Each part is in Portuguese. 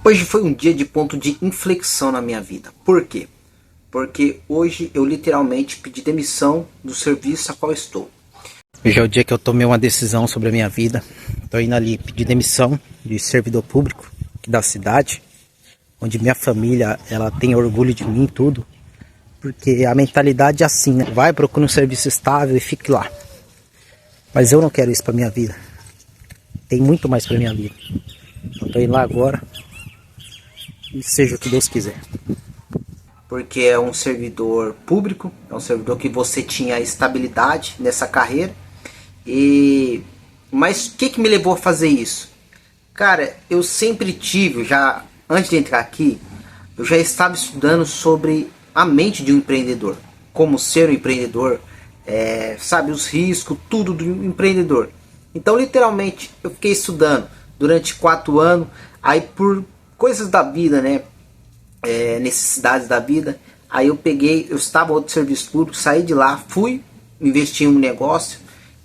Hoje foi um dia de ponto de inflexão na minha vida. Por quê? Porque hoje eu literalmente pedi demissão do serviço a qual estou. Hoje é o dia que eu tomei uma decisão sobre a minha vida. Estou indo ali pedir demissão de servidor público aqui da cidade, onde minha família ela tem orgulho de mim e tudo. Porque a mentalidade é assim, né? Vai, procura um serviço estável e fique lá. Mas eu não quero isso para minha vida. Tem muito mais para minha vida. Eu estou indo lá agora. E seja o que Deus quiser. Porque é um servidor público, é um servidor que você tinha estabilidade nessa carreira. Mas o que me levou a fazer isso? Cara, eu sempre tive, já antes de entrar aqui, eu já estava estudando sobre a mente de um empreendedor. Como ser um empreendedor, sabe, os riscos, tudo do empreendedor. Então, literalmente, eu fiquei estudando durante 4 anos, aí por coisas da vida, né? Necessidades da vida. Aí eu estava em outro serviço público, saí de lá, fui investir em um negócio,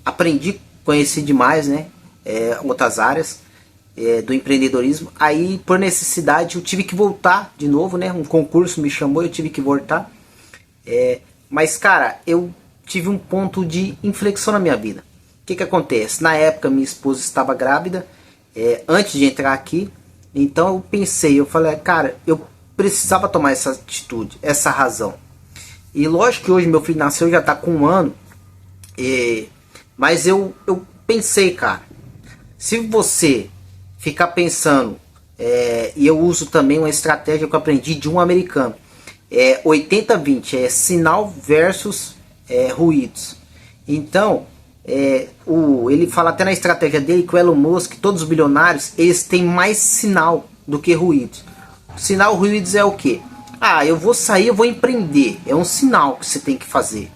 aprendi, conheci demais, né? Outras áreas do empreendedorismo. Aí por necessidade eu tive que voltar de novo, né? Um concurso me chamou, eu tive que voltar. Mas cara, eu tive um ponto de inflexão na minha vida. O que acontece? Na época minha esposa estava grávida, antes de entrar aqui. Então eu pensei, eu falei, cara, eu precisava tomar essa atitude, essa razão. E lógico que hoje meu filho nasceu, já está com 1 ano. Mas eu pensei, cara, se você ficar pensando, e eu uso também uma estratégia que eu aprendi de um americano, 80-20, sinal versus ruídos. Então, ele fala até na estratégia dele que o Elon Musk, todos os bilionários, eles têm mais sinal do que ruídos. Sinal ruídos é o que? Eu vou sair, eu vou empreender. É um sinal que você tem que fazer.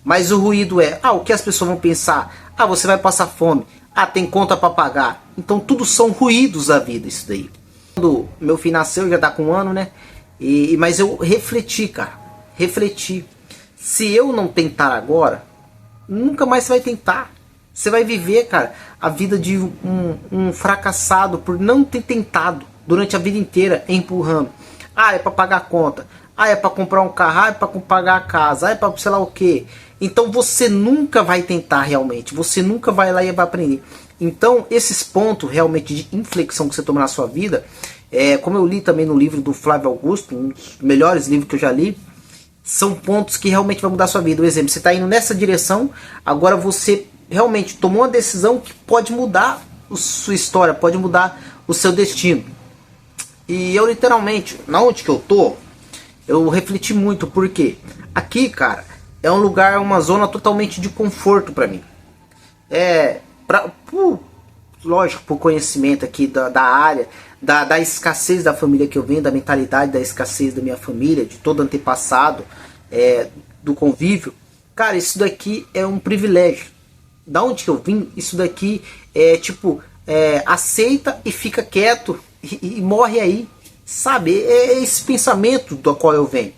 Mas o ruído o que as pessoas vão pensar? Você vai passar fome. Tem conta para pagar. Então tudo são ruídos da vida, isso daí. Quando meu filho nasceu, já tá com 1 ano, né? Mas eu refleti, cara. Refleti. Se eu não tentar agora, nunca mais você vai tentar. Você vai viver, cara, a vida de um fracassado por não ter tentado durante a vida inteira empurrando. É para pagar a conta. É para comprar um carro. É para pagar a casa. É para sei lá o que. Então você nunca vai tentar realmente. Você nunca vai lá e vai aprender. Então esses pontos realmente de inflexão que você toma na sua vida, como eu li também no livro do Flávio Augusto, um dos melhores livros que eu já li, são pontos que realmente vão mudar a sua vida. Por exemplo, você está indo nessa direção, agora você realmente tomou uma decisão que pode mudar a sua história, pode mudar o seu destino. E eu literalmente, na onde que eu tô, eu refleti muito, porque aqui, cara, é um lugar, uma zona totalmente de conforto pra mim. Lógico, por conhecimento aqui da área, da escassez da família que eu venho, da mentalidade da escassez da minha família, de todo antepassado, do convívio. Cara, isso daqui é um privilégio. Da onde que eu vim, isso daqui aceita e fica quieto e morre aí, sabe? É esse pensamento do qual eu venho.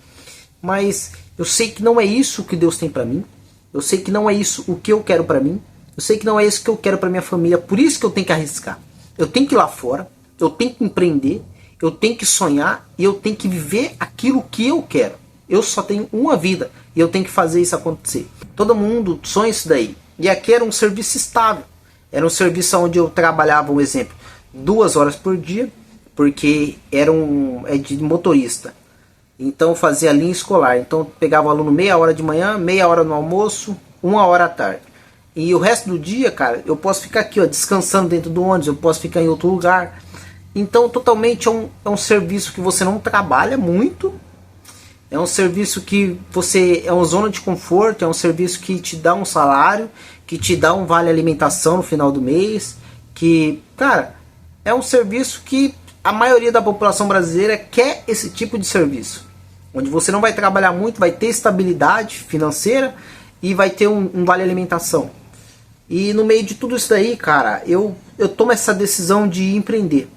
Mas eu sei que não é isso que Deus tem pra mim. Eu sei que não é isso o que eu quero pra mim. Eu sei que não é isso que eu quero pra minha família. Por isso que eu tenho que arriscar. Eu tenho que ir lá fora. Eu tenho que empreender. Eu tenho que sonhar. E eu tenho que viver aquilo que eu quero. Eu só tenho uma vida. E eu tenho que fazer isso acontecer. Todo mundo sonha isso daí. E aqui era um serviço estável. Era um serviço onde eu trabalhava, um exemplo, 2 horas por dia. Porque de motorista. Então eu fazia linha escolar. Então eu pegava o aluno meia hora de manhã, meia hora no almoço, 1 hora à tarde. E o resto do dia, cara, eu posso ficar aqui, descansando dentro do ônibus, eu posso ficar em outro lugar. Então totalmente é um serviço que você não trabalha muito. É um serviço que é uma zona de conforto, é um serviço que te dá um salário, que te dá um vale alimentação no final do mês. Que, cara, é um serviço que a maioria da população brasileira quer esse tipo de serviço. Onde você não vai trabalhar muito, vai ter estabilidade financeira e vai ter um vale alimentação. E no meio de tudo isso daí, cara, eu tomo essa decisão de empreender.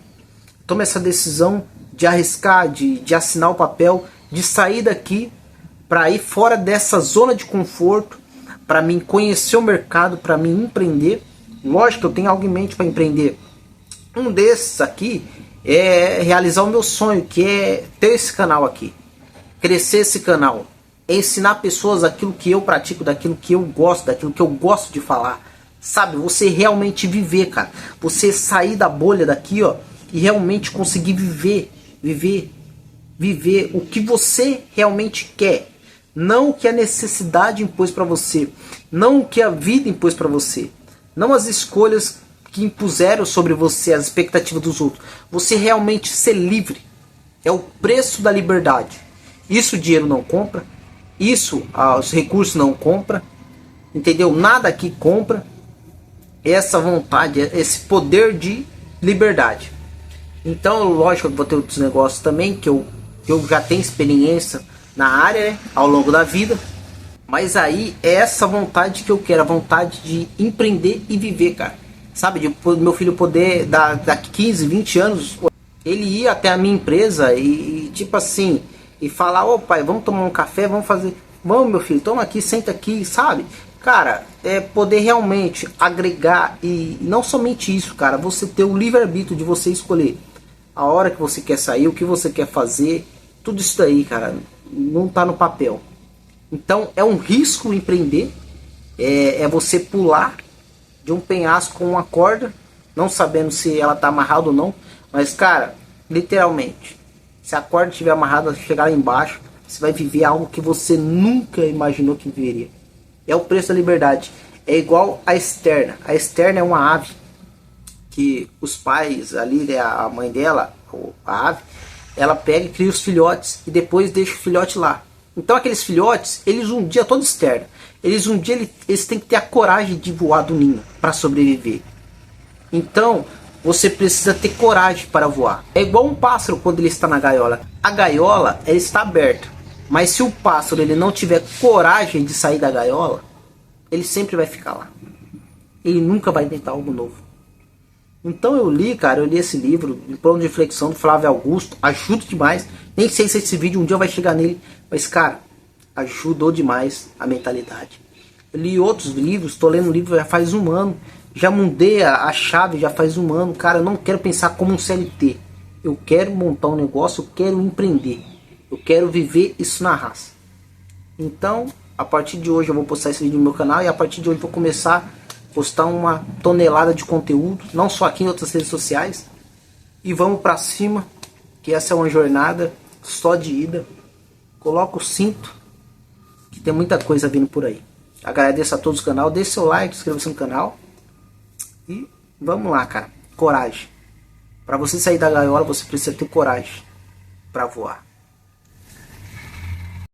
Tomo essa decisão de arriscar, de assinar o papel, de sair daqui para ir fora dessa zona de conforto, para mim conhecer o mercado, para mim empreender. Lógico que eu tenho algo em mente para empreender. Um desses aqui é realizar o meu sonho, que é ter esse canal aqui, crescer esse canal, é ensinar pessoas aquilo que eu pratico, daquilo que eu gosto de falar, sabe? Você realmente viver, cara, você sair da bolha daqui, ó, e realmente conseguir viver o que você realmente quer, não o que a necessidade impôs para você, não o que a vida impôs para você, não as escolhas que impuseram sobre você, as expectativas dos outros. Você realmente ser livre é o preço da liberdade. Isso o dinheiro não compra, isso os recursos não compram, entendeu? Nada aqui compra essa vontade, esse poder de liberdade. Então, lógico que eu vou ter outros negócios também, que eu já tenho experiência na área, né, ao longo da vida. Mas aí é essa vontade que eu quero, a vontade de empreender e viver, cara. Sabe, de meu filho poder, daqui 15, 20 anos, ele ir até a minha empresa e tipo assim, e falar, ô pai, vamos tomar um café, vamos fazer, vamos meu filho, toma aqui, senta aqui, sabe? Cara, é poder realmente agregar, e não somente isso, cara, você ter o livre-arbítrio de você escolher a hora que você quer sair, o que você quer fazer, tudo isso daí, cara, não tá no papel. Então é um risco empreender, é você pular de um penhasco com uma corda, não sabendo se ela tá amarrada ou não, mas cara, literalmente, se a corda estiver amarrada, chegar lá embaixo, você vai viver algo que você nunca imaginou que viveria. É o preço da liberdade. É igual a externa. A externa é uma ave que os pais ali, né, a mãe dela, a ave, ela pega e cria os filhotes e depois deixa o filhote lá. Então aqueles filhotes, eles um dia, todo externo, eles têm que ter a coragem de voar do ninho para sobreviver. Então você precisa ter coragem para voar. É igual um pássaro quando ele está na gaiola. A gaiola, ela está aberta, mas se o pássaro ele não tiver coragem de sair da gaiola, ele sempre vai ficar lá. Ele nunca vai tentar algo novo. Então eu li esse livro, em Plano de Reflexão, do Flávio Augusto, ajuda demais. Nem sei se esse vídeo um dia vai chegar nele, mas cara, ajudou demais a mentalidade. Eu li outros livros, estou lendo um livro já faz um ano, já mudei a chave já faz um ano. Cara, eu não quero pensar como um CLT, eu quero montar um negócio, eu quero empreender, eu quero viver isso na raça. Então, a partir de hoje eu vou postar esse vídeo no meu canal, e a partir de hoje eu vou começar a postar uma tonelada de conteúdo, não só aqui em outras redes sociais. E vamos pra cima, que essa é uma jornada só de ida. Coloca o cinto, que tem muita coisa vindo por aí. Agradeço a todos do canal, deixe seu like, inscreva-se no canal. E vamos lá, cara, coragem. Para você sair da gaiola, você precisa ter coragem para voar.